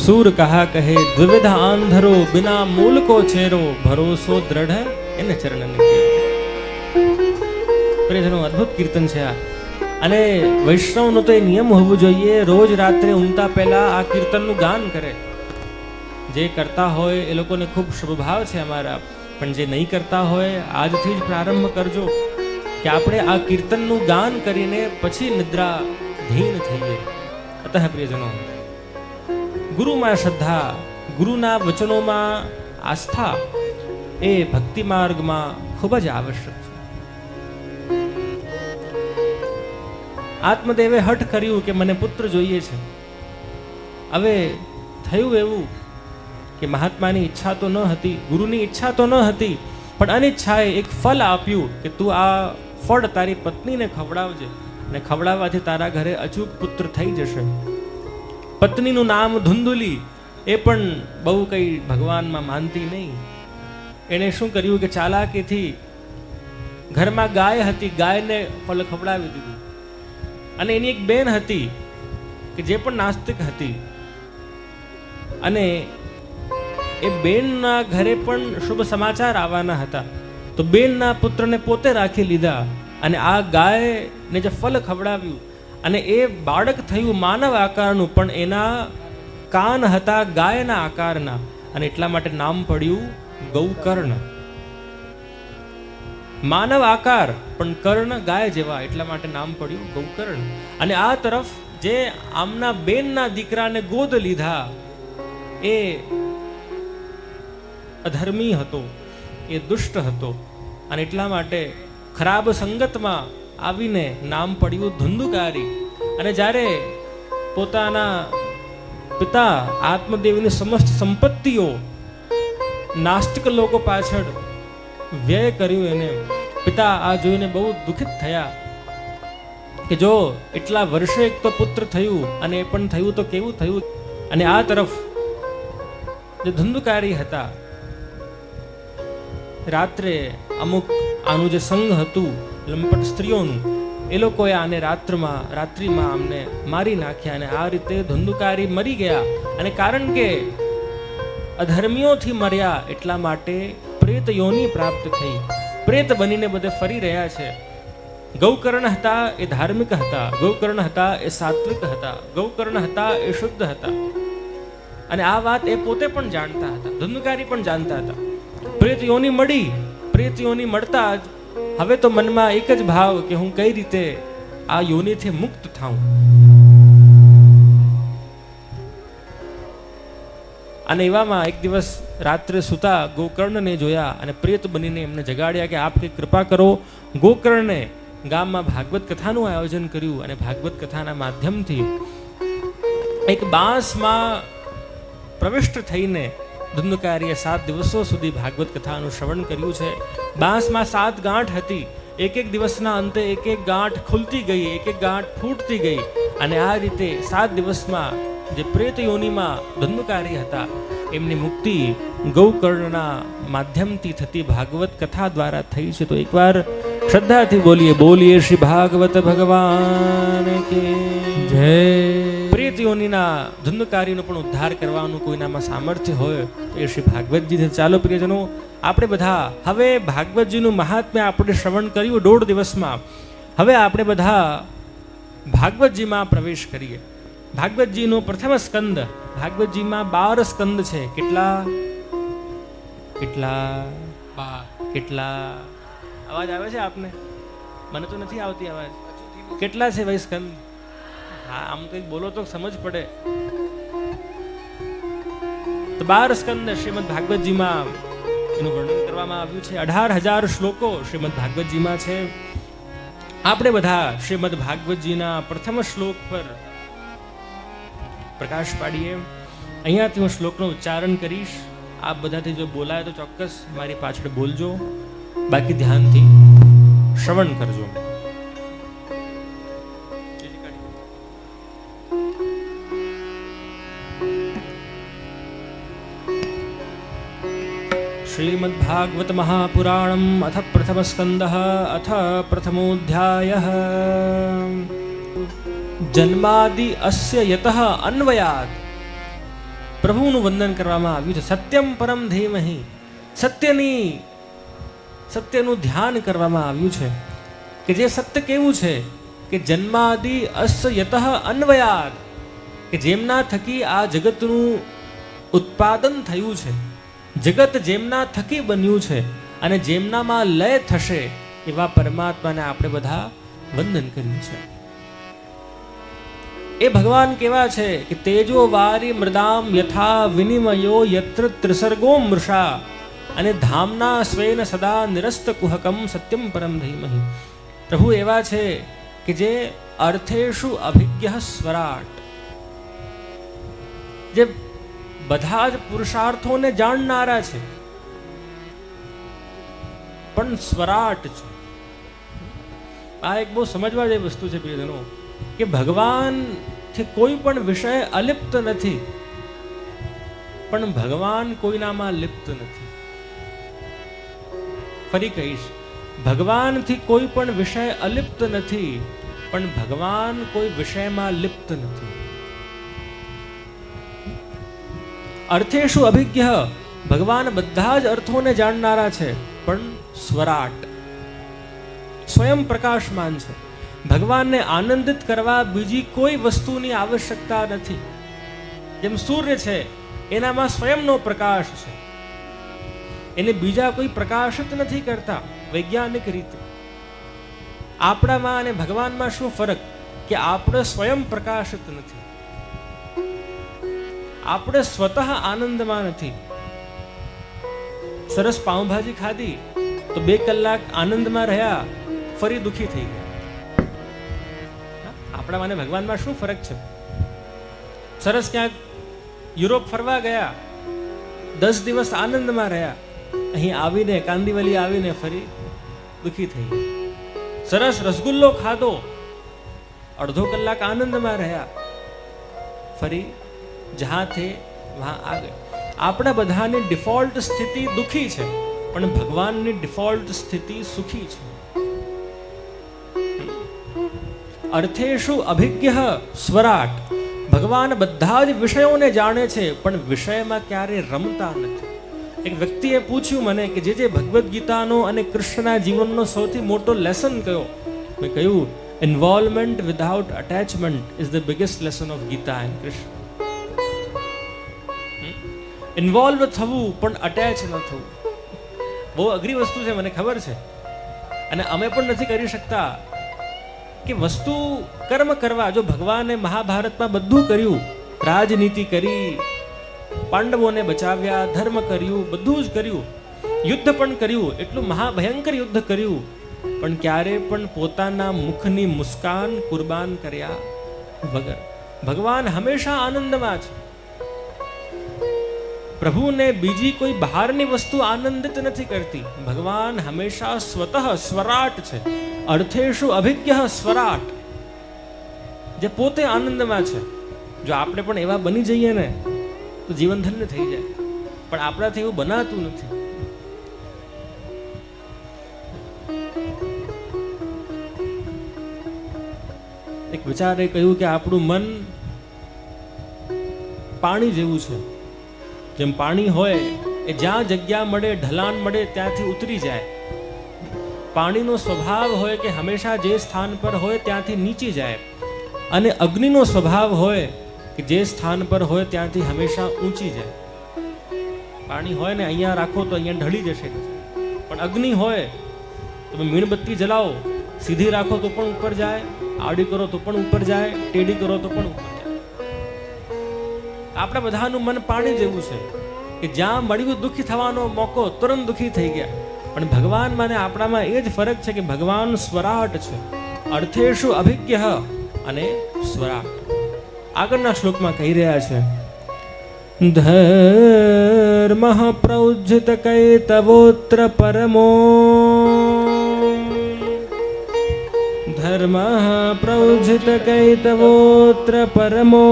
सूर कहा कहे द्विविध आंधरो बिना मूल को चेरो भरोસો દ્રઢ એને ચરણ પ્રિયજનો અદ્ભુત કીર્તન છે આ. અને વૈષ્ણવનો તો એ નિયમ હોવો જોઈએ, રોજ રાત્રે ઊંઘતા પહેલા આ કીર્તનનું ગાન કરે. જે કરતા હોય એ લોકોને ખૂબ શુભભાવ છે અમારા, પણ જે નહીં કરતા હોય આજથી જ પ્રારંભ કરજો કે આપણે આ કીર્તનનું ગાન કરીને પછી નિદ્રાધીન થઈએ. અતઃ પ્રિયજનો, ગુરુમાં શ્રદ્ધા, ગુરુના વચનોમાં આસ્થા એ ભક્તિ માર્ગમાં ખૂબ જ આવશ્યક છે. આત્મદેવે હઠ કર્યું કે મને પુત્ર જોઈએ છે. હવે થયું એવું કે મહાત્માની ઈચ્છા તો ન હતી, ગુરુની ઈચ્છા તો ન હતી, પણ અનિચ્છાએ એક ફળ આપ્યું કે તું આ ફળ તારી પત્નીને ખવડાવજે, અને ખવડાવવાથી તારા ઘરે અચૂક પુત્ર થઈ જશે. પત્નીનું નામ ધુંધુલી, એ પણ બહુ કંઈ ભગવાનમાં માનતી નહીં. એણે શું કર્યું કે ચાલાકીથી ઘરમાં ગાય હતી, ગાયને ફળ ખવડાવી દીધું. અને એની એક બેન હતી કે જે પણ નાસ્તિક હતી, અને એ બેનના ઘરે પણ શુભ સમાચાર આવવાના હતા. તો બેનના પુત્રને પોતે રાખી લીધા અને આ ગાયને જે ફળ ખવડાવ્યું, અને એ બાળક થયું માનવ આકારનું, પણ એના કાન હતા ગાયના આકારના, અને એટલા માટે નામ પડ્યું ગૌકર્ણ. માનવ આકાર પણ કર્ણ ગાય જેવા, એટલા માટે નામ પડ્યું ગૌકર્ણ. અને આ તરફ જે આમના બેનના દીકરાને ગોદ લીધા એ અધર્મી હતો, એ દુષ્ટ હતો, અને એટલા માટે ખરાબ સંગતમાં આવીને નામ પડ્યું ધુંધુકારી. અને જ્યારે પોતાના પિતા આત્મદેવની સમસ્ત સંપત્તિઓ નાસ્તિક લોકો પાછળ વ્યય કર્યું, એને પિતા આ જોઈને બહુ દુઃખિત થયા કે જો એટલા વર્ષે એક તો પુત્ર થયું, અને એ પણ થયું તો કેવું થયું. અને આ તરફ જે ધુંધુકારી હતા, રાત્રે અમુક આનું જે સંઘ હતું લંપટ સ્ત્રીઓનું, એ લોકોએ આને રાત્રિમાં આમને મારી નાખ્યા. અને આ રીતે ધુંધુકારી મરી ગયા. અને કારણ કે અધર્મીઓથી મર્યા એટલા માટે પ્રેત યોની પ્રાપ્ત થઈ, પ્રેત બનીને બધે ફરી રહ્યા છે. ગૌકર્ણ હતા એ ધાર્મિક હતા, ગૌકર્ણ હતા એ સાત્વિક હતા, ગૌકર્ણ હતા એ શુદ્ધ હતા. અને આ વાત એ પોતે પણ જાણતા હતા, ધુંધુકારી પણ જાણતા હતા. પ્રેત યોની મળી, પ્રેત યોની મળતા જ હવે તો મનમાં એક જ ભાવ કે હું કઈ રીતે આ યોનિથી મુક્ત થાઉં. અને એવામાં એક દિવસ રાત્રે સુતા ગોકર્ણને જોયા અને પ્રેત બનીને એમને જગાડ્યા કે આપ કંઈક કૃપા કરો. ગોકર્ણે ગામમાં ભાગવત કથાનું આયોજન કર્યું, અને ભાગવત કથાના માધ્યમથી એક બાંસમાં પ્રવિષ્ટ થઈને ધુંધુકારીએ 7 દિવસો સુધી ભાગવત કથાનું શ્રવણ કર્યું છે. બાંસમાં 7 ગાંઠ હતી, એક દિવસના અંતે એક ગાંઠ ખુલતી ગઈ, એક ગાંઠ ફૂટતી ગઈ. અને આ રીતે 7 દિવસમાં જે પ્રેત યોનિમાં ધુંધુકારી હતા એમની મુક્તિ ગૌકર્ણના માધ્યમથી થતી ભાગવત કથા દ્વારા થઈ છે. તો એકવાર શ્રદ્ધાથી બોલીએ શ્રી ભાગવત ભગવાન કે જય. પ્રેત યોનિના ધુંધુકારીનો પણ ઉદ્ધાર કરવાનું કોઈનામાં સામર્થ્ય હોય તો એ શ્રી ભાગવતજી. ચાલો પ્રિયજનો, આપણે બધા હવે ભાગવતજીનું મહાત્મ્ય આપણે શ્રવણ કર્યું 1.5 દિવસમાં. હવે આપણે બધા ભાગવતજીમાં પ્રવેશ કરીએ. ભાગવતજીનો પ્રથમ સ્કંદ, ભાગવતજીમાં 12 સ્કંદ છે. કેટલા અવાજ આવે છે આપને? મને તો નથી આવતી અવાજ. કેટલા છે ભાઈ સ્કંદ? હા, આમ કંઈક બોલો તો સમજ પડે. તો 12 સ્કંદ શ્રીમદ ભાગવતજીમાં એનું વર્ણન કરવામાં આવ્યું છે. 18,000 શ્લોકો શ્રીમદ ભાગવતજીમાં છે. આપણે બધા શ્રીમદ ભાગવતજીના પ્રથમ શ્લોક પર પ્રકાશ પાડીએ. અહીંયાથી હું શ્લોકનો ઉચ્ચારણ કરીશ. આપ બધાથી જો બોલાય તો ચોક્કસ મારી પાછળ બોલજો, બાકી ધ્યાનથી શ્રવણ કરજો. श्रीमद्भागवत महापुराणम् अथ प्रथम स्कंदः अथ प्रथमोऽध्यायः. જન્માદિ અસ્ય યતઃ અન્વયાત પ્રભુનું વંદન કરવામાં આવ્યું છે. સત્યમ પરમ ધીમહિ, સત્યનું ધ્યાન કરવામાં આવ્યું છે કે જે સત્ય કેવું છે કે જન્માદિ અસ્ય યતઃ અન્વયાત, કે જેમના થકી આ જગતનું ઉત્પાદન થયું છે, જગત જેમના થકી બન્યું છે અને જેમનામાં લય થશે એવા પરમાત્માને આપણે બધા વંદન કર્યું છે. એ ભગવાન કેવા છે કે તેજો વારી મૃદામ યથા વિનિમયો યત્ર ત્રિસર્ગો મૃષા અને ધામના સ્વેન સદા નિરસ્ત કુહકમ સત્યમ પરમ ધીમહિ. પ્રભુ એવા છે કે જે અર્થેષુ અભિજ્ઞ સ્વરાટ, જે બધા જ પુરુષાર્થોને જાણનારા છે પણ સ્વરાટ છે. આ એક બહુ સમજવા જેવી વસ્તુ છે પ્રિયજનો, કે ભગવાનથી કોઈ પણ વિષય અલિપ્ત નથી, પણ ભગવાન કોઈનામાં લિપ્ત નથી. ફરી કહીશ, ભગવાનથી કોઈ પણ વિષય અલિપ્ત નથી, પણ ભગવાન કોઈ વિષયમાં લિપ્ત નથી. અર્થેષુ અભિજ્ઞ, ભગવાન બધા જ અર્થોને જાણનારા છે પણ સ્વરાટ, સ્વયં પ્રકાશમાન છે. ભગવાનને આનંદિત કરવા બીજી કોઈ વસ્તુની આવશ્યકતા નથી. જેમ સૂર્ય છે એનામાં સ્વયંનો પ્રકાશ છે, એને બીજા કોઈ પ્રકાશિત નથી કરતા વૈજ્ઞાનિક રીતે. આપણામાં અને ભગવાનમાં શું ફરક કે આપણે સ્વયં પ્રકાશિત નથી, આપણે સ્વતઃ આનંદમાં નથી. સરસ પાઉંભાજી ખાધી તો 2 કલાક આનંદમાં રહ્યા, ફરી દુઃખી થઈ ગયા. આપણામાં અને ભગવાનમાં શું ફરક છે? સરસ ક્યાંક યુરોપ ફરવા ગયા, 10 દિવસ આનંદમાં રહ્યા, અહીં આવીને કાંદીવલી આવીને ફરી દુઃખી થઈ ગયા. સરસ રસગુલ્લો ખાધો, અડધો કલાક આનંદમાં રહ્યા, ફરી જહાં થે વહાં આ ગए. આપણા બધાની ડિફોલ્ટ સ્થિતિ દુઃખી છે, પણ ભગવાનની ડિફોલ્ટ સ્થિતિ સુખી છે. અર્થેષુ અભિજ્ઞ સ્વરાટ, ભગવાન બધા જ વિષયોને જાણે છે પણ વિષયમાં ક્યારે રમતા નથી. એક વ્યક્તિએ પૂછ્યું મને કે જે ભગવદ્ ગીતાનો અને કૃષ્ણના જીવનનો સૌથી મોટો લેસન કયો? મેં કહ્યું, involvement without attachment is the biggest lesson of Gita and Krishna. Involve થવું પણ અટેચ ન થવું બહુ અઘરી વસ્તુ છે, મને ખબર છે, અને અમે પણ નથી કરી શકતા. કે વસ્તુ કર્મ કરવા, જો ભગવાને મહાભારતમાં બધું કર્યું, રાજનીતિ કરી, પાંડવોને બચાવ્યા, ધર્મ કર્યું, બધું જ કર્યું, યુદ્ધ પણ કર્યું, એટલું મહાભયંકર યુદ્ધ કર્યું, પણ ક્યારે પણ પોતાના મુખની મુસ્કાન કુરબાન કર્યા વગર. ભગવાન હંમેશા આનંદમાં છે. પ્રભુને બીજી કોઈ બહારની વસ્તુ આનંદિત નથી કરતી. ભગવાન હંમેશા સ્વતઃ સ્વરાટ છે. અર્થેષુ અભિજ્ઞ સ્વરાટ, જે પોતે આનંદમાં છે. જો આપણે પણ એવા બની જઈએ ને તો જીવન ધન્ય થઈ જાય, પણ આપણાથી એવું બનાતું નથી. એક વિચારે કહ્યું કે આપણું મન પાણી જેવું છે. જેમ પાણી હોય એ જ્યાં જગ્યા મળે, ઢલાન મળે ત્યાંથી ઉતરી જાય. પાણીનો સ્વભાવ હોય કે હંમેશા જે સ્થાન પર હોય ત્યાંથી નીચી જાય, અને અગ્નિનો સ્વભાવ હોય કે જે સ્થાન પર હોય ત્યાંથી હંમેશા ઊંચી જાય. પાણી હોય ને અહીંયા રાખો તો અહીંયા ઢળી જશે, પણ અગ્નિ હોય તમે મીણબત્તી જલાવો, સીધી રાખો તો પણ ઉપર જાય, આડી કરો તો પણ ઉપર જાય, ટેડી કરો તો પણ ઉપર જાય. આપણા બધાનું મન પાણી જેવું છે કે જ્યાં મળ્યું દુઃખી થવાનો મોકો તુરંત દુઃખી થઈ ગયા. પણ ભગવાનમાં ને આપણામાં એ જ ફરક છે કે ભગવાન સ્વરાટ છે. અર્થેષુ અભિજ્ઞ અને સ્વરાટ. આગળના શ્લોકમાં કહી રહ્યા છે, ધર્મ પ્રૌજ્યત કૈતવોત્ર પરમો, ધર્મ પ્રૌજ્યત કૈતવોત્ર પરમો,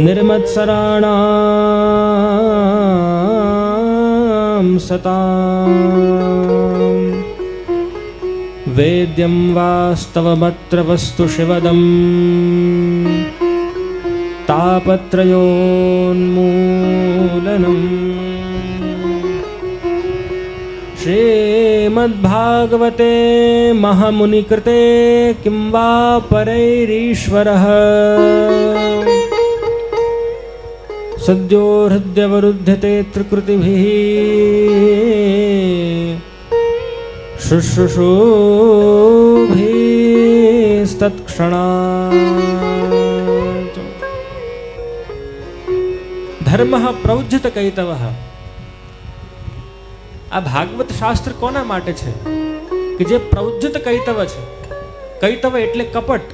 નિર્મત્સરાણામ સતામ વેદ્યમ વાસ્તવમત્ર વસ્તુ શિવદમ તાપત્રયોન્મૂલનમ. શ્રીમદ્ભાગવતે મહામુનિકૃતે કિં વા પરૈરીશ્વરઃ સદ્યો હૃદયવરુધ્યતે ત્રિકૃતિભિઃ શુશ્રૂષોભિस्तत्क्षणात्. ધર્મઃ પ્રૌજ્યત કૈતવઃ. આ ભાગવત શાસ્ત્ર કોના માટે છે? કે જે પ્રૌજ્યત કૈતવ છે. કૈતવ એટલે કપટ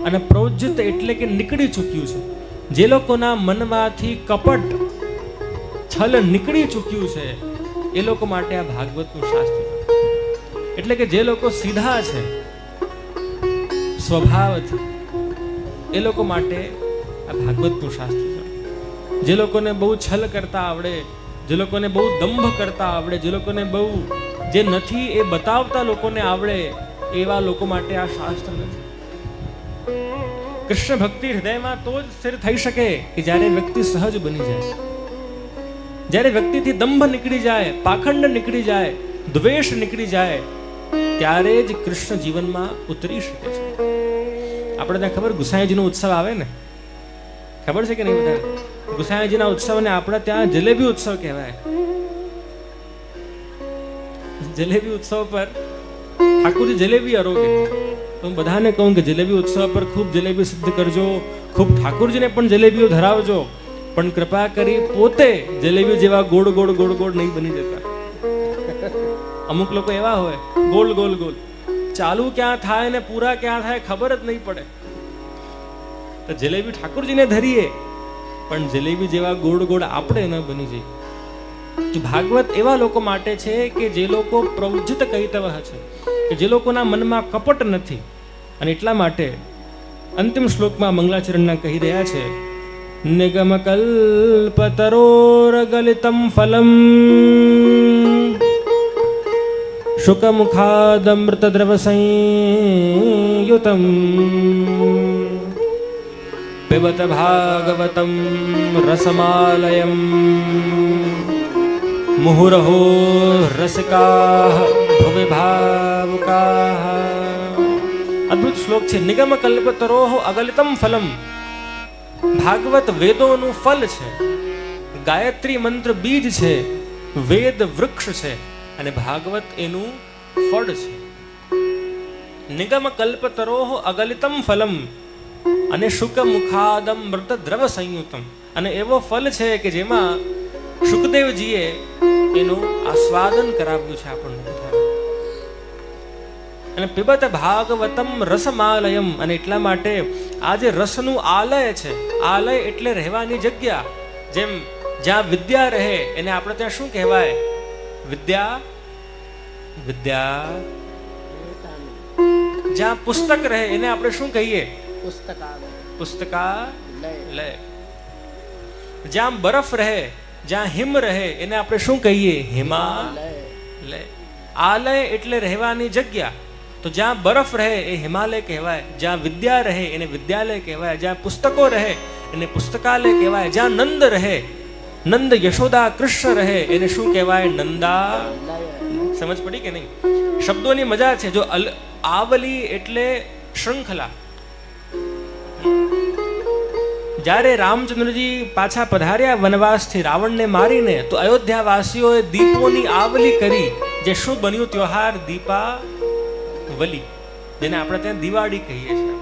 અને પ્રૌજ્યત એટલે કે નીકળી ચૂક્યું છે. જે લોકોના મનમાંથી કપટ છલ નીકળી ચૂક્યું છે એ લોકો માટે આ ભાગવતનું શાસ્ત્ર. એટલે કે જે લોકો સીધા છે સ્વભાવથી એ લોકો માટે આ ભાગવતનું શાસ્ત્ર છે. જે લોકોને બહુ છલ કરતા આવડે, જે લોકોને બહુ દંભ કરતા આવડે, જે લોકોને બહુ જે નથી એ બતાવતા લોકોને આવડે એવા લોકો માટે આ શાસ્ત્ર નથી. કૃષ્ણ ભક્તિ હૃદયમાં તો જ સ્થિર થઈ શકે કે જ્યારે વ્યક્તિ સહજ બની જાય, જ્યારે વ્યક્તિથી દંભ નીકળી જાય, પાખંડ નીકળી જાય, દ્વેષ નીકળી જાય, ત્યારે જ કૃષ્ણ જીવનમાં ઉતરી શકે છે. આપણે ત્યાં ખબર ગુસાઈજીનો ઉત્સવ આવે ને, ખબર છે કે નહીં બધા? ગુસાઈજીના ઉત્સવને આપણે ત્યાં જલેબી ઉત્સવ કહેવાય. જલેબી ઉત્સવ પર ઠાકોરજી જલેબી આરોગે. તો હું બધાને કહું કે જલેબી ઉત્સવ પર ખૂબ જલેબી સિદ્ધ કરજો, ખૂબ ઠાકોરજીને પણ જલેબીઓ ધરાવજો, પણ કૃપા કરી પોતે જલેબી જેવા ગોળ ગોળ ગોળ ગોળ નહીં બની જતા. અમુક લોકો એવા હોય ગોલ ગોલ ગોલ, ચાલુ ક્યાં થાય ને પૂરા ક્યાં થાય ખબર જ નહીં પડે. તો જલેબી ઠાકોરજીને ધરીએ પણ જલેબી જેવા ગોળ ગોળ આપણે ન બની જઈએ. ભાગવત એવા લોકો માટે છે કે જે લોકો પ્રૌજ્યત કૈતવ છે, કે જે લોકોના મનમાં કપટ નથી. અને એટલા માટે અંતિમ શ્લોકમાં મંગલાચરણના કહી રહ્યા છે, નિગમ કલ્પતરોરગલિતમ ફલમ શુકમુખાદમૃતદ્રવ સંયુતમ પિબત ભાગવતમ રસમાલયમ મુહુરહો રસિકાઃ ભુવિ ભાવુકાઃ. અદ્ભુત શ્લોક છે. નિગમ કલ્પતરોઃ અગલિતમ ફલમ. ભાગવત વેદોનું ફલ છે, ગાયત્રી મંત્ર બીજ છે, વેદ વૃક્ષ છે અને ભાગવત એનું ફળ છે. નિગમ કલ્પતરોઃ અગલિતમ ફલમ અને શુક મુખાદમ મૃત દ્રવ સંયુતમ. અને એવો ફલ છે કે જેમાં શુકદેવજીએ એનું આસ્વાદન કરાવ્યું છે આપણને. અને પિબત ભાગવતમ રસમાલયમ. અને એટલા માટે આ જે રસનું આલય છે, આલય એટલે રહેવાની જગ્યા. જેમ જ્યાં વિદ્યા રહે એને આપણે ત્યાં શું કહેવાય? વિદ્યા વિદ્યા. જ્યાં પુસ્તક રહે એને આપણે શું કહીએ? પુસ્તકાલય. જ્યાં બરફ રહે, જ્યાં હિમ રહે એને આપણે શું કહીએ? હિમાલય. આલય એટલે રહેવાની જગ્યા. તો જ્યાં બરફ રહે એ હિમાલય કહેવાય, જ્યાં વિદ્યા રહે એને વિદ્યાલય કહેવાય, જ્યાં પુસ્તકો રહે એને પુસ્તકાલય કહેવાય, જ્યાં નંદ રહે, નંદ યશોદા કૃષ્ણ રહે એને શું કહેવાય? નંદા. સમજ પડી કે નહીં? શબ્દોની મજા છે. જો આવલી એટલે શૃંખલા. જ્યારે રામચંદ્રજી પાછા પધાર્યા વનવાસથી રાવણને મારીને, તો અયોધ્યા વાસીઓએ દીપોની આવલી કરી. જે શું બન્યું? ત્યોહાર દીપાવલી, જેને આપણે ત્યાં દિવાળી કહીએ છીએ.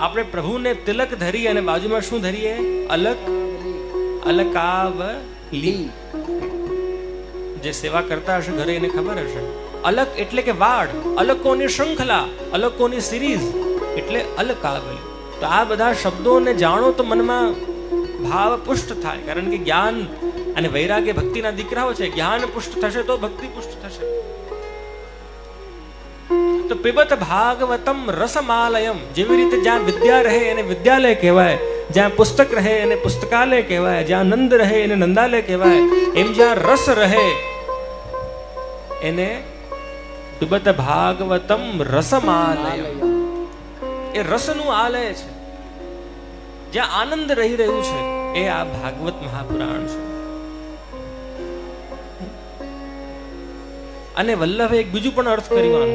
આપણે પ્રભુને તિલક ધરી અને બાજુમાં શું ધરીએ? અલક. અલકાવલી. જે સેવા કરતા હશે ઘરે એને ખબર હશે. અલક એટલે કે વાડ, અલકોની શૃંખલા, અલકોની સિરીઝ એટલે અલકાવલી. તો આ બધા શબ્દોને જાણો તો મનમાં ભાવ પુષ્ટ થાય. કારણ કે જ્ઞાન અને વૈરાગ્ય ભક્તિના દીકરાઓ છે. જ્ઞાન પુષ્ટ થશે તો ભક્તિ પુષ્ટ થશે. તો પિબત ભાગવતમ રસમાલયમ. જેવી રીતે જ્યાં વિદ્યા રહે એને વિદ્યાલય કહેવાય, જ્યાં પુસ્તક રહે એને પુસ્તકાલય કહેવાય, જ્યાં નંદ રહે એને નંદાલય કહેવાય, એમ જ્યાં રસ રહે એને પિબત ભાગવતમ રસમાલય. એ રસનું આલય છે, જ્યાં આનંદ રહી રહ્યું છે, એ આ ભાગવત મહાપુરાણ છે. અને વલ્લભે એક બીજું પણ અર્થ કર્યું.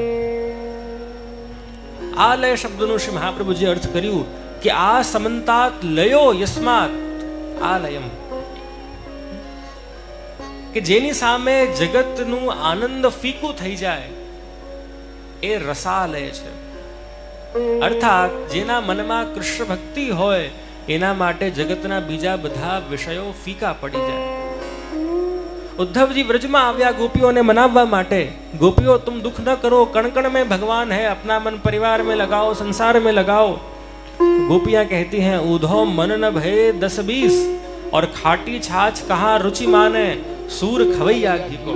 આલય શબ્દનું શ્રી મહાપ્રભુજી અર્થ કર્યું કે આ સમંતાત લયો યસ્માત આલયમ, કે જેની સામે જગતનું આનંદ ફીકું થઈ જાય એ રસાલય છે. અર્થાત જેના મનમાં કૃષ્ણ ભક્તિ હોય એના માટે જગતના બીજા બધા વિષયો ફીકા પડી જાય. ઉદ્ધવજી વ્રજમાં આવ્યા ગોપીઓને મનાવવા માટે. ગોપીઓ तुम दुख न करो, कण कण में भगवान है, अपना मन परिवार में लगाओ, संसार में लगाओ. गोपियां कहती हैं उधो मन न भय 10-20 और खाटी छाछ कहाँ रुचि माने, सूर खवैया घी को.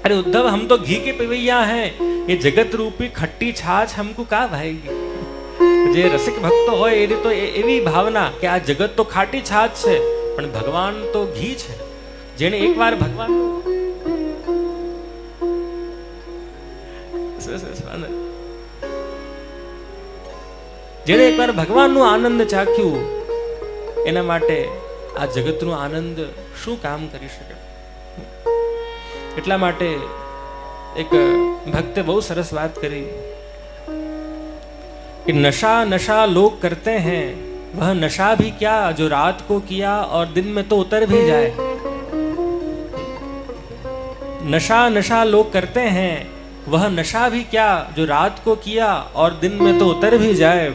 अरे उद्धव, हम तो घी के पिवैया हैं, ये जगत रूपी खट्टी छाछ हमको का भाएगी. જે રસિક ભક્તો હોય એની તો એવી ભાવના કે આ જગત તો ખાટી છાછ છે પણ ભગવાન તો ઘી છે. જેને એકવાર ભગવાન જેને એકવાર ભગવાનનો આનંદ ચાખ્યું એના માટે આ જગતનો આનંદ શું કામ કરી શકે. એટલા માટે એક ભક્તે બહુ સરસ વાત કરી कि नशा नशा लोग करते हैं, वह नशा भी क्या जो रात को किया और दिन में तो उतर भी जाए. नशा नशा लोग करते हैं, वह नशा भी क्या जो रात को किया और दिन में तो उतर भी जाए.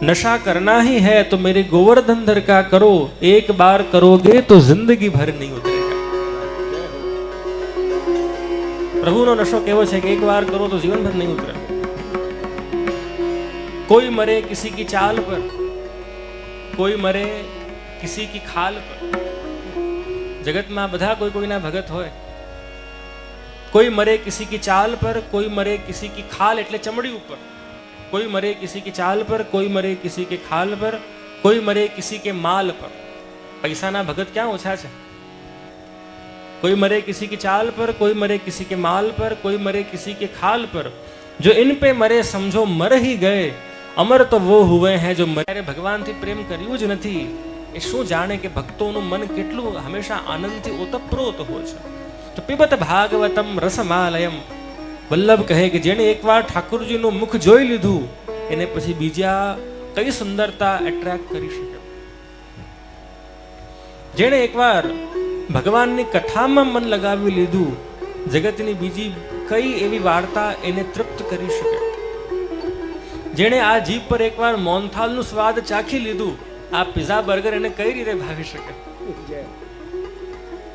नशा करना ही है तो मेरे गोवर्धन धर का करो, एक बार करोगे तो जिंदगी भर नहीं उतरेगा. प्रभुનો નશો કેવો છે કે એક વાર કરો તો જીવન ભર નહીં ઉતરે. कोई मरे किसी की चाल पर, कोई मरे किसी की खाल पर. जगत में બધા कोई कोईना भगत होय. कोई मरे किसी की चाल पर, कोई मरे किसी की खाल એટલે ચમડી ઉપર. कोई मरे किसी की चाल पर, कोई मरे किसी के खाल पर, कोई मरे किसी के माल पर. પૈસાના ભગત ક્યાં ઓછા છે. कोई मरे किसी की चाल पर, कोई मरे किसी के माल पर, कोई मरे किसी के खाल पर. जो इन पे मरे समझो मर ही गए, અમર તો વો હુએ હે જો મરે. ભગવાનથી પ્રેમ કર્યું જ નથી એ શું જાણે કે ભક્તોનું મન કેટલું હંમેશા આનંદથી ઓતપ્રોત હોય છે. તો પિબત ભાગવતમ રસમાલયમ. વલ્લભ કહે કે જેણે એકવાર ઠાકોરજીનું મુખ જોઈ લીધું એને પછી બીજા કઈ સુંદરતા એટ્રેક્ટ કરી શકે. જેણે એકવાર ભગવાનની કથામાં મન લગાવી લીધું જગતની બીજી કઈ એવી વાર્તા એને તૃપ્ત કરી શકે. જેણે આ જીભ પર એકવાર મોહનથાલનું સ્વાદ ચાખી લીધું આ પિઝા બર્ગર એને કઈ રીતે ભાવી શકે.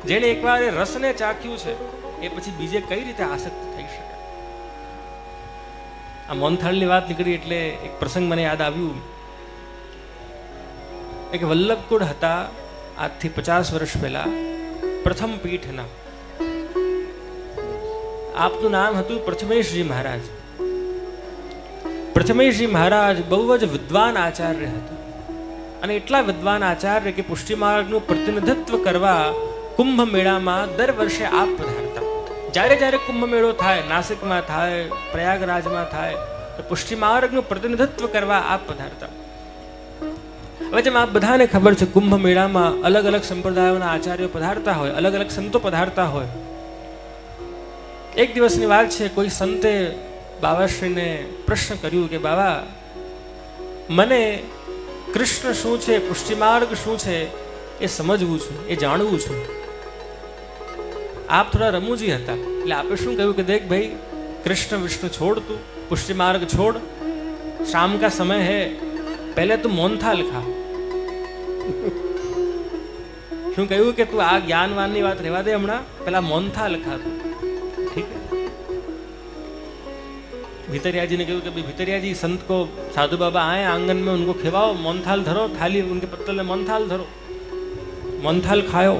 જેણે એકવાર એ રસને ચાખ્યું છે એ પછી બીજે કઈ રીતે આસક્ત થઈ શકે. આ મોહનથાલની વાત નીકળી એટલે એક પ્રસંગ મને યાદ આવ્યું. એક વલ્લભકુળ હતા આજથી 50 વર્ષ પહેલા, પ્રથમ પીઠના. આપનું નામ હતું પ્રથમેશજી મહારાજ. પ્રથમેશજી મહારાજ બહુ જ વિદ્વાન આચાર્ય હતા અને એટલા વિદ્વાન આચાર્ય કે પુષ્ટિ માર્ગનું પ્રતિનિધિત્વ કરવા કુંભ મેળામાં દર વર્ષે આપ પધારતા. જ્યારે જ્યારે કુંભ મેળો થાય, નાસિકમાં થાય, પ્રયાગરાજમાં થાય, તો પુષ્ટિ માર્ગનું પ્રતિનિધિત્વ કરવા આપ પધારતા. હવે જેમ આપ બધાને ખબર છે કુંભ મેળામાં અલગ અલગ સંપ્રદાયોના આચાર્યો પધારતા હોય, અલગ અલગ સંતો પધારતા હોય. એક દિવસની વાત છે, કોઈ સંતે બાબાશ્રીને પ્રશ્ન કર્યું કે બાબા, મને કૃષ્ણ શું છે, પુષ્ટિ માર્ગ શું છે એ સમજવું છે, એ જાણવું છે. આપ થોડા રમૂજી હતા એટલે આપે શું કહ્યું કે દેખ ભાઈ, कृष्ण विष्णु छोड़ तू, पुष्टि मार्ग छोड़, शाम का समय है, पहले तू मोहनथाल खा. શું કહ્યું કે તું આ જ્ઞાનવાનની વાત રહેવા દે, હમણાં પેલા મોહનથાલ ખા તું, ठीक है. भितरिया जी ने कहूँ कि भितरिया जी संत को साधु बाबा आए आंगन में, उनको खिलाओ, मोहनथाल धरो, थाली उनके पत्तल में मोहनथाल धरो. मोहनथाल खायो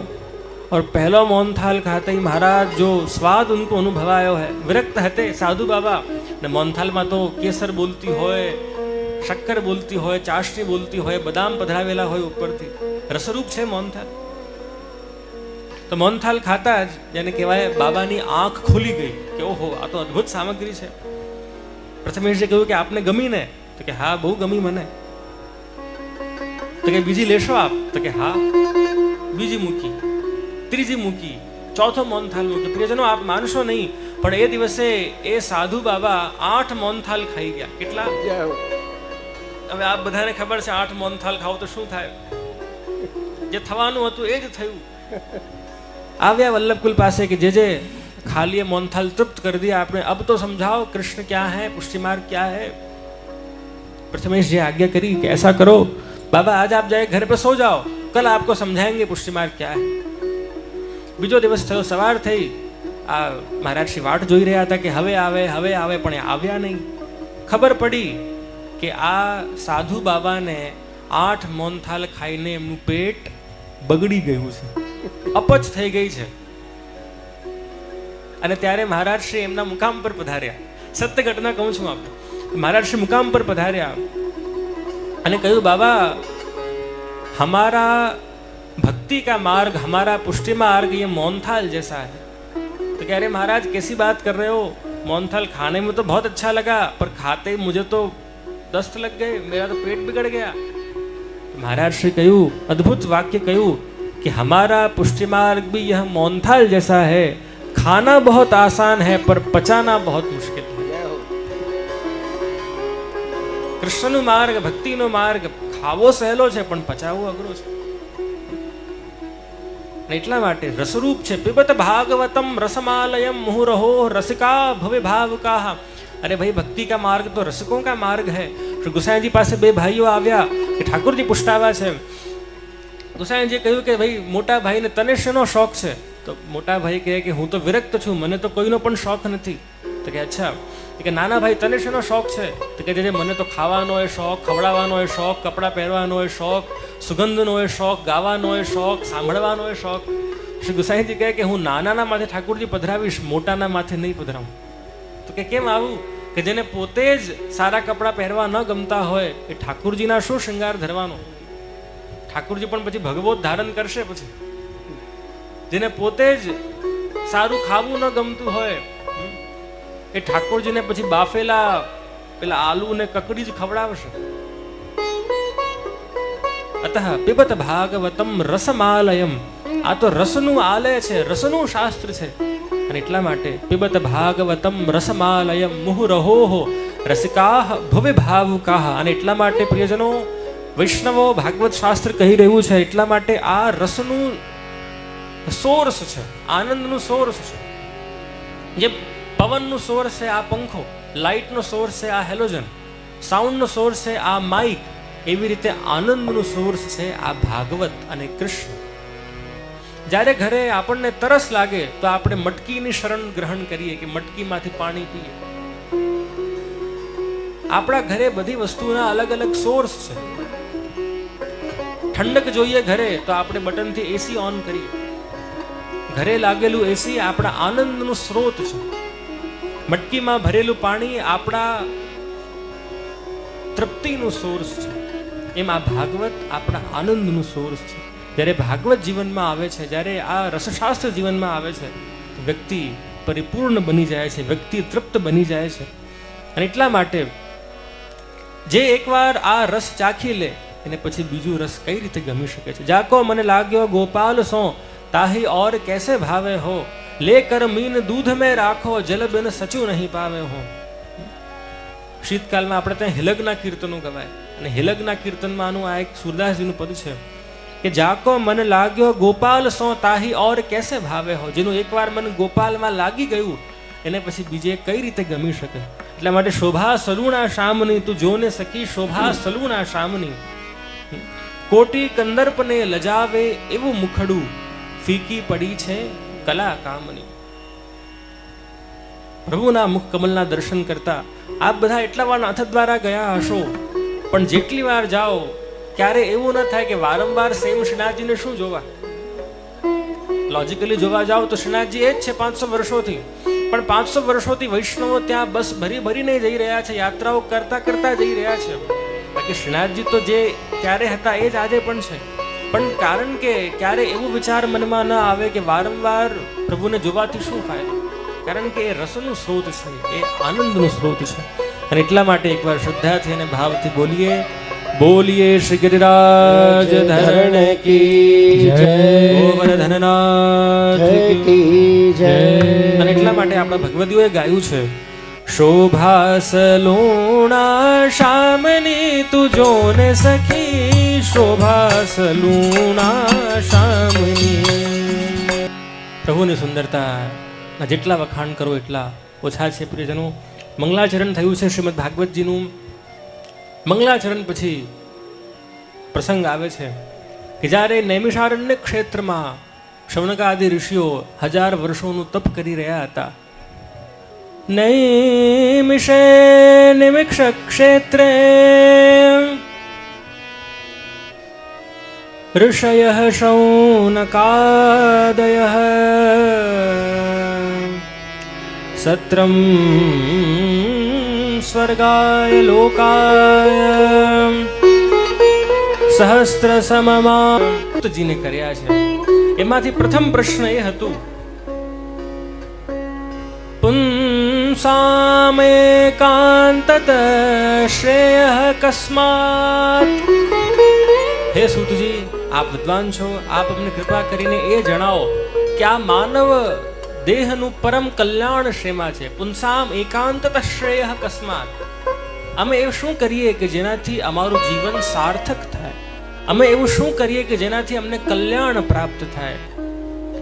और पहला मोहनथाल खाते ही महाराज जो स्वाद उनको अनुभवायो है, विरक्त हते साधु बाबा ने. मोहनथाल में तो केसर बोलती होय, शक्कर बोलती होय, चाशनी बोलती होय, बदाम पधरावेला होय उपरथी, रसरूप छे मोहनथाल. તો મોહનથાલ ખાતા જ જેને કહેવાય બાબાની આંખ ખુલી ગઈ કે ઓહો આ તો અદ્ભુત સામગ્રી છે. પ્રથમેશજીએ કહ્યું કે આપને ગમી ને? તો કે હા બહુ ગમી મને. તો કે બીજી લેશો આપ? તો કે હા. બીજી મૂકી, ત્રીજી મૂકી, ચોથો મોહનથાલ મૂકી. પ્રિયજનો આપ માનશો નહીં, પણ એ દિવસે એ સાધુ બાબા 8 મોહનથાલ ખાઈ ગયા. કેટલા? હવે આપ બધાને ખબર છે 8 મોહનથાલ ખાવ તો શું થાય? જે થવાનું હતું એ જ થયું. આવ્યા વલ્લભકુલ પાસે કે જે ખાલી मोहनथाल तृप्त कर दिया आपने, अब तो समझाओ कृष्ण क्या है, पुष्टि मार्ग क्या है. प्रथमेश जी आज्ञा करी कि ऐसा करो बाबा, आज आप जाए घर पे सो जाओ, कल आपको समझाएंगे पुष्टि मार्ग क्या है. બીજો દિવસ થયો, સવાર થઈ, આ મહારાજ શ્રી વાટ જોઈ રહ્યા હતા કે હવે આવે, પણ એ આવ્યા નહીં. ખબર પડી કે આ સાધુ બાબાને 8 મોહનથાલ ખાઈને એમનું પેટ બગડી ગયું છે, અપચ થઈ ગઈ છે. અને ત્યારે મહારાજ શ્રી એમના મુકામ પર પધાર્યા. સત્ય ઘટના કહું છું આપણે. મહારાજ શ્રી મુકામ પર પધાર્યા અને કહ્યું બાબા, हमारा भक्ति का मार्ग, हमारा पुष्टि मार्ग ये मोहनथाल जैसा है. तो कह रहे महाराज कैसी बात कर रहे हो, मोहनथाल खाने में तो बहुत अच्छा लगा पर खाते ही मुझे तो दस्त लग गए, मेरा तो पेट बिगड़ गया. तो महाराज श्री कहूँ, अद्भुत वाक्य कहूँ कि हमारा पुष्टि मार्ग भी यह मोहनथाल जैसा है, खाना बहुत आसान है पर पचाना बहुत मुश्किल है. કૃષ્ણનો માર્ગ, ભક્તિનો માર્ગ ખાવો સહેલો છે પણ પચાવવો અઘરો છે. એટલા માટે રસરૂપ છે. પિબત ભાગવતમ રસમાલયમ મુહુરહો રસિકા ભવે ભાવુકા. અરે ભાઈ, ભક્તિ કા માર્ગ તો રસિકો કા માર્ગ है. શ્રી ગુસાઈજી પાસે 2 ભાઈઓ આવ્યા કે ઠાકોરજી પુષ્ટાવા છે. ગુસાઈજીએ કહ્યું કે ભાઈ મોટા ભાઈને તને શેનો શોખ છે? તો મોટા ભાઈ કહે કે હું તો વિરક્ત છું, મને તો કોઈનો પણ શોખ નથી. તો કે અચ્છા. કે નાના ભાઈ તને શેનો શોખ છે? તો કે મને તો ખાવાનો હોય શોખ, ખવડાવવાનો હોય શોખ, કપડાં પહેરવાનો હોય શોખ, સુગંધનો હોય શોખ, ગાવાનો હોય શોખ, સાંભળવાનો હોય શોખ. શ્રી ગુસાઈજી કહે કે હું નાનાના માથે ઠાકોરજી પધરાવીશ, મોટાના માથે નહીં પધરાવું. તો કે કેમ આવું? કે જેને પોતે જ સારા કપડાં પહેરવા ન ગમતા હોય એ ઠાકોરજીના શું શૃંગાર ધરવાનો? ઠાકોરજી પણ પછી ભગવત ધારણ કરશે. પછી જેને પોતે જ સારું ખાવું ન ગમતું હોય એ ઠાકોરજીને પછી બાફેલા પેલા આલુ ને કકડી જ ખવડાવશે. અતઃ પિબત ભાગવતમ રસમાલયમ. આ તો રસનું આલય છે, રસનું શાસ્ત્ર છે. અને એટલા માટે પિબત ભાગવતમ રસમાલયમ મુહુરહો રસિકાહ ભવે ભાવુકાહ. અને એટલા માટે પ્રિયજનો, વૈષ્ણવો ભાગવત શાસ્ત્ર કહી રહ્યું છે એટલા માટે આ રસનું સોર્સ છે, આનંદનું સોર્સ છે. જે પવનનું સોર્સ છે આ પંખો, લાઇટનો સોર્સ છે આ હેલોજન, સાઉન્ડનો સોર્સ છે આ માઇક, એવી રીતે આનંદનું સોર્સ છે આ ભાગવત અને કૃષ્ણ. જ્યારે ઘરે આપણને તરસ લાગે તો આપણે મટકીની શરણ ગ્રહણ કરીએ કે મટકીમાંથી પાણી પીએ. આપણા ઘરે બધી વસ્તુના અલગ અલગ સોર્સ છે. ઠંડક જોઈએ ઘરે તો આપણે બટનથી એસી ઓન કરીએ. ઘરે લાગેલું એસી આપણા આનંદનું સ્ત્રોત છે. મટકીમાં ભરેલું પાણી આપણા તૃપ્તિનું સોર્સ છે. એમ આ ભાગવત આપણા આનંદનું સોર્સ છે. જ્યારે ભાગવત જીવનમાં આવે છે, જ્યારે આ રસશાસ્ત્ર જીવનમાં આવે છે, તો વ્યક્તિ પરિપૂર્ણ બની જાય છે, વ્યક્તિ તૃપ્ત બની જાય છે. અને એટલા માટે જે એકવાર આ રસ ચાખી લે એને પછી બીજું રસ કઈ રીતે ગમી શકે છે? જાકો મને લાગ્યો ગોપાલ સો તાહી ઓર कैसे भावे हो, लेकर मीन दूध में રાખો જલ બિન સચુ નહીં પાવે હો. શીતકાલમાં આપણે ત્યાં હિલગના કીર્તનો ગવાય અને હિલગના કીર્તનમાં આનું આ એક સુરદાસજીનું પદ છે કે જાકો મન લાગ્યો ગોપાલ સો તાહી ઓર कैसे ભાવે હો. જેનું એકવાર મન ગોપાલમાં લાગી ગયું એને પછી બીજે કઈ રીતે ગમી શકે? એટલા માટે શોભા સલુણા શામની, તું જોને સકી શોભા સલુણા શામની. કોટી કંદર્પને લજાવે એવું મુખડું, ફીકી પડી છે કલા કામની. પ્રભુના મુખ કમલના દર્શન કરતા આપ બધા એટલા વાર નાથ દ્વારા ગયા હશો, પણ જેટલી વાર જાઓ ક્યારે એવું ન થાય કે વારંવાર સેમ શ્રીનાથજીને શું જોવા? લોજિકલી જોવા જાઓ તો શ્રીનાથજી એ જ છે 500 વર્ષોથી, પણ 500 વર્ષોથી વૈષ્ણવો ત્યાં બસ ભરી ભરીને જઈ રહ્યા છે, યાત્રાઓ કરતા કરતા જઈ રહ્યા છે. બાકી શ્રીનાથજી તો જે ત્યારે હતા એ જ આજે પણ છે. પણ કારણ કે ક્યારે એવો વિચાર મનમાં ન આવે કે વારંવાર પ્રભુને જોવાથી શું ફાયદો, કારણ કે એ રસનું સ્ત્રોત છે, એ આનંદનું સ્ત્રોત છે. અને એટલા માટે એકવાર શ્રદ્ધાથી અને ભાવથી બોલીએ, બોલીએ શ્રી ગિરિરાજ ધરણ કી જય, ગોવર્ધનનાથ કી જય. અને એટલા માટે આપણા ભગવદીઓએ ગાયું છે, શોભાસ લુણા શામની તુજો ને સખી, શોભાસ લુણા શામની. પ્રભુની સુંદરતા જેટલા વખાણ કરો એટલા ઓછા છે. પ્રિયજનો, મંગલાચરણ થયું છે શ્રીમદ ભાગવતજીનું. મંગલાચરણ પછી પ્રસંગ આવે છે કે જ્યારે નૈમિષારણ્ય ક્ષેત્રમાં શૌનકાદિ ઋષિઓ 1000 વર્ષોનું તપ કરી રહ્યા હતા. નૈમિષે નિમિક્ષ ક્ષેત્રે ઋષયઃ શૌનકાદયઃ સત્રમ સ્વર્ગાય લોકાય સહસ્ત્ર સમમાજીને કર્યા છે. એમાંથી પ્રથમ પ્રશ્ન એ હતું, પુંસામેકાંતત શ્રેયઃ કસ્માત. હે સૂતજી, આપ વિદ્વાન છો, આપ અમને કૃપા કરીને એ જણાવો કે આ માનવ દેહનું પરમ કલ્યાણ શેમાં છે? પુંસામ એકાંતત શ્રેયઃ કસ્માત. અમે એવું શું કરીએ કે જેનાથી અમારું જીવન સાર્થક થાય? અમે એવું શું કરીએ કે જેનાથી અમને કલ્યાણ પ્રાપ્ત થાય?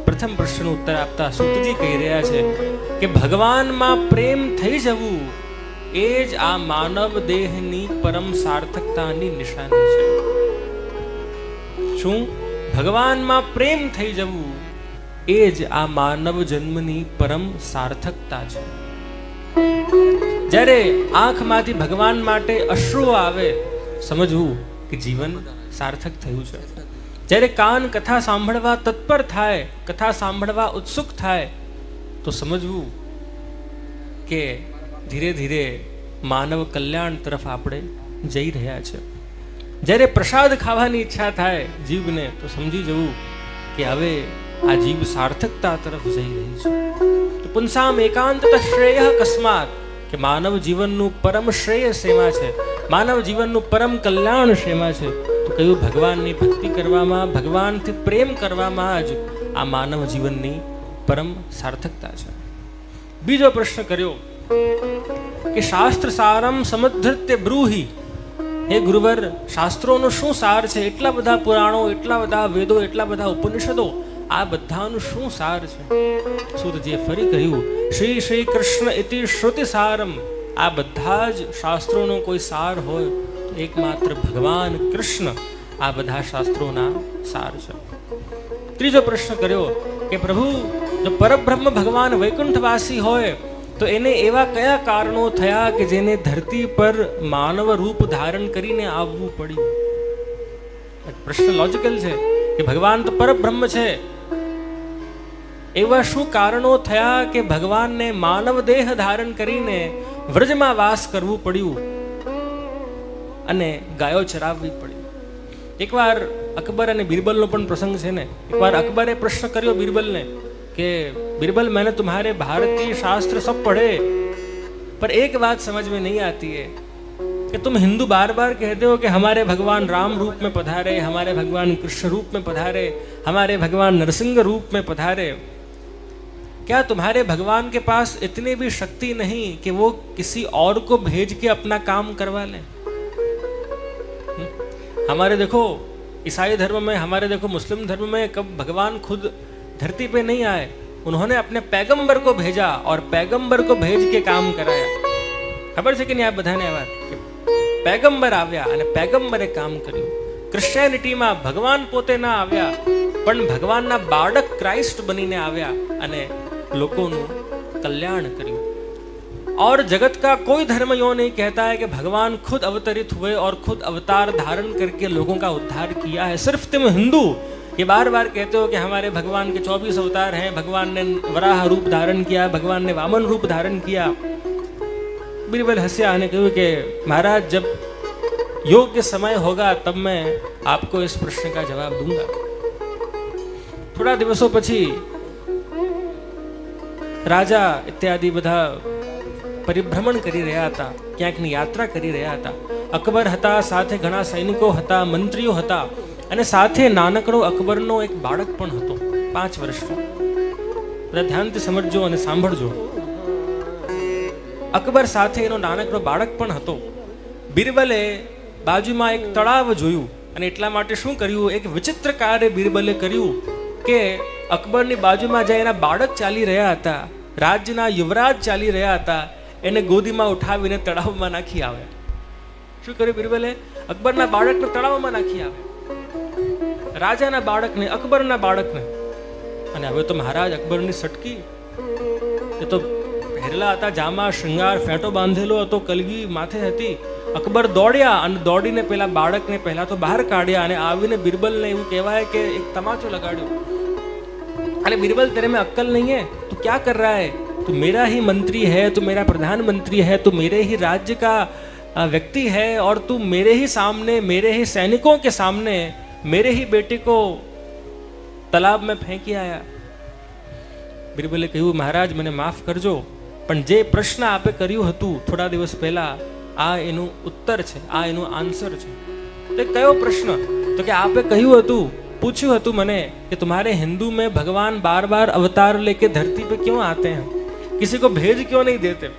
પ્રથમ પ્રશ્નનો ઉત્તર આપતા સૂતજી કહી રહ્યા છે કે ભગવાનમાં પ્રેમ થઈ જવું એ જ આ માનવ દેહની પરમ સાર્થકતાની નિશાની છે. શું? ભગવાનમાં પ્રેમ થઈ જવું એ જ આ માનવ જન્મની પરમ સાર્થકતા છે. જ્યારે આંખમાંથી ભગવાન માટે અશ્રુઓ આવે, સમજવું કે જીવન સાર્થક થયું છે. જ્યારે કાન કથા સાંભળવા તત્પર થાય, કથા સાંભળવા ઉત્સુક થાય, તો સમજવું કે ધીરે ધીરે માનવ કલ્યાણ તરફ આપણે જઈ રહ્યા છે. જ્યારે પ્રસાદ ખાવાની ઈચ્છા થાય જીવને, તો સમજી જવું કે હવે આ જીવ સાર્થકતા તરફ જઈ રહી છે. તો પુંસામ એકાંતત શ્રેયઃ કસ્માત, કે માનવ જીવનનું પરમ શ્રેય શેમાં છે, માનવ જીવનનું પરમ કલ્યાણ શેમાં છે? તો કહ્યું, ભગવાનની ભક્તિ કરવામાં, ભગવાનથી પ્રેમ કરવામાં જ આ માનવ જીવનની પરમ સાર્થકતા છે. બીજો પ્રશ્ન કર્યો કે શાસ્ત્ર સારમ સમુદ્ધૃત્ય બ્રૂહિ. હે ગુરુવર, શાસ્ત્રોનો શું સાર છે? એટલા બધા પુરાણો, એટલા બધા વેદો, એટલા બધા ઉપનિષદો, આ બધાનું શું સાર છે? સૂતજીએ ફરી કહ્યું, શ્રી શ્રી કૃષ્ણ ઇતિ શ્રુતિ સારમ. આ બધા જ શાસ્ત્રોનો કોઈ સાર હોય તો એકમાત્ર ભગવાન કૃષ્ણ આ બધા શાસ્ત્રોના સાર છે. ત્રીજો પ્રશ્ન કર્યો કે પ્રભુ, જો પરબ્રહ્મ ભગવાન વૈકુંઠવાસી હોય તો એને એવા કયા કારણો થયા કે જેને ધરતી પર માનવ રૂપ ધારણ કરીને આવવું પડ્યું? પ્રશ્ન લોજિકલ છે કે ભગવાન તો પરબ્રહ્મ છે, એવા શું કારણો થયા કે ભગવાનને માનવ દેહ ધારણ કરીને વ્રજમાં વાસ કરવું પડ્યું અને ગાયો ચરાવવી પડી? એકવાર અકબર અને બિરબલનો પણ પ્રસંગ છે ને. એકવાર અકબરે પ્રશ્ન કર્યો બિરબલને कि बिरबल, मैंने तुम्हारे भारतीय शास्त्र सब पढ़े, पर एक बात समझ में नहीं आती है कि तुम हिंदू बार बार कहते हो कि हमारे भगवान राम रूप में पधारे, हमारे भगवान कृष्ण रूप में पधारे, हमारे भगवान नरसिंह रूप में पधारे. क्या तुम्हारे भगवान के पास इतनी भी शक्ति नहीं कि वो किसी और को भेज के अपना काम करवा लें? हमारे देखो ईसाई धर्म में, हमारे देखो मुस्लिम धर्म में कब भगवान खुद धरती पे नहीं आए, उन्होंने अपने पैगंबर को भेजा और पैगंबर को भेज के काम कराया. खबर છે કે નહીં આ બધાને આ વાત? पैगंबर આવ્યા અને पैगंबरे કામ કર્યું. ક્રિશ્ચિયાનિટીમાં ભગવાન પોતે ના આવ્યા, પણ ભગવાનના બાળક ક્રાઇસ્ટ બનીને આવ્યા અને લોકોનું કલ્યાણ કર્યું. और जगत का कोई धर्म यो नहीं कहता है कि भगवान खुद अवतरित हुए और खुद अवतार धारण करके लोगों का उद्धार किया है. सिर्फ तुम हिंदू ये बार बार कहते हो कि हमारे भगवान के 24 अवतार हैं, भगवान ने वराह रूप धारण किया, भगवान ने वामन रूप धारण किया. बिरबल हंस्या અને કહ્યું કે મહારાજ, जब योग्य समय होगा तब मैं आपको इस प्रश्न का जवाब दूंगा। थोड़ा दिवसों પછી રાજા ઇત્યાદિ બધા પરિભ્રમણ કરી રહ્યા હતા, ક્યાંકની યાત્રા કરી રહ્યા હતા. અકબર હતા, સાથે ઘણા સૈનિકો હતા, મંત્રીઓ હતા, અને સાથે નાનકડો અકબરનો એક બાળક પણ હતો, 5 વર્ષનો. બધા ધ્યાનથી સમજજો અને સાંભળજો. અકબર સાથે એનો નાનકડો બાળક પણ હતો. બિરબલે બાજુમાં એક તળાવ જોયું અને એટલા માટે શું કર્યું, એક વિચિત્ર કાર્ય બિરબલે કર્યું કે અકબરની બાજુમાં જાય એના બાળક ચાલી રહ્યા હતા, રાજ્યના યુવરાજ ચાલી રહ્યા હતા, એને ગોદીમાં ઉઠાવીને તળાવમાં નાખી આવે. શું કર્યું બિરબલે? અકબરના બાળકને તળાવમાં નાખી આવે, રાજાના બાળકને, અકબરના બાળકને. અને હવે તો મહારાજ અકબરની સટકી, એ તો પહેરેલા હતા જામા, શૃંગાર, ફેંટો બાંધેલો હતો, કલગી માથે હતી. અકબર દોડ્યા અને દોડીને પેલા બાળકને પહેલા તો બહાર કાઢ્યા અને આવીને બિરબલને એવું કહેવાય કે એક તમાચો લગાડ્યો. अरे बीरबल, तेरे में अक्ल नहीं है, तू क्या कर रहा है? तू मेरा ही मंत्री है, तू मेरा प्रधानमंत्री है, तू मेरे ही राज्य का व्यक्ति है और तू मेरे ही सामने, मेरे ही सैनिकों के सामने मेरे ही बेटे को तालाब में फेंकी आया. बीरबले કહ્યું, મહારાજ મને માફ કરજો, પણ જે પ્રશ્ન આપે કર્યું હતું થોડા દિવસ પહેલા, આ એનું ઉત્તર છે, આ એનું આન્સર છે. તો કયો પ્રશ્ન? તો કે આપે કહ્યું હતું, पूछू हतु मने कि तुम्हारे हिंदू में भगवान बार बार अवतार लेके धरती पे क्यों आते हैं, किसी को भेज क्यों नहीं देते?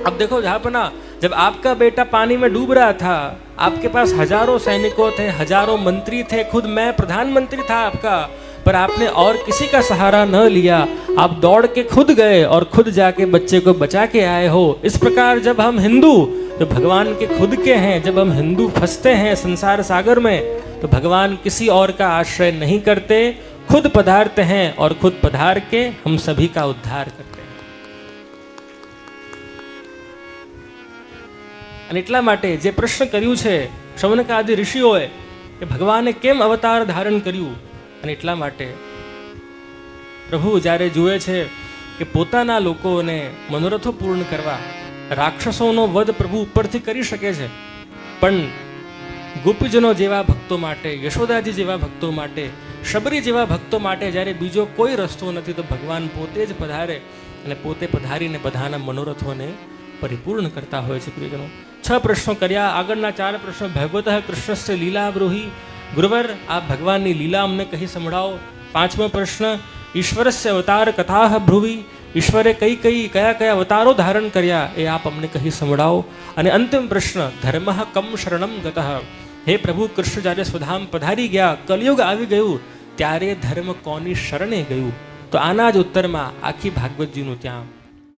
अब देखो, जहाँ पर ना जब आपका बेटा पानी में डूब रहा था, आपके पास हजारों सैनिकों थे, हजारों मंत्री थे, खुद मैं प्रधानमंत्री था आपका, पर आपने और किसी का सहारा न लिया. आप दौड़ के खुद गए और खुद जाके बच्चे को बचा के आए हो. इस प्रकार जब हम हिंदू जो भगवान के खुद के हैं, जब हम हिंदू फंसते हैं संसार सागर में, तो भगवान किसी और का आश्रय नहीं करते, खुद पधारते हैं और खुद पधार के हम सभी का उद्धार करते हैं. અને એટલા માટે જે પ્રશ્ન કર્યું છે શૌનકાદિ ઋષિઓએ કે ભગવાને કેમ અવતાર ધારણ કર્યું, અને એટલા માટે પ્રભુ જ્યારે જુએ છે કે પોતાના લોકોને મનોરથો પૂર્ણ કરવા રાક્ષસોનો વધ પ્રભુ ઉપરથી કરી શકે છે, પણ ગોપીજનો જેવા ભક્તો માટે, યશોદાજી જેવા ભક્તો માટે, શબરી જેવા ભક્તો માટે જ્યારે બીજો કોઈ રસ્તો નથી, તો ભગવાન પોતે જ પધારે અને પોતે પધારીને બધાના મનોરથોને પરિપૂર્ણ કરતા હોય છે. પ્રિયજનો, 6 પ્રશ્નો કર્યા. આગળના 4 પ્રશ્નો ભગવતઃ કૃષ્ણસ્ય લીલા બ્રૂહી, ગુરુવર આ ભગવાનની લીલા અમને કહી સંભળાવો. 5મો પ્રશ્ન, ઈશ્વરસ્ય અવતાર કથાઃ બ્રુવી, ઈશ્વરે કયા કયા અવતારો ધારણ કર્યા એ આપ અમને કહી સંભળાવો. અને અંતિમ પ્રશ્ન, ધર્મઃ કમ શરણમ ગતઃ, હે પ્રભુ કૃષ્ણ જ્યારે સ્વધામ પધારી ગયા, કલયુગ આવી ગયું, ત્યારે ધર્મ કોની શરણે ગયું? તો આના જ ઉત્તરમાં આખી ભાગવતજીનું ત્યાં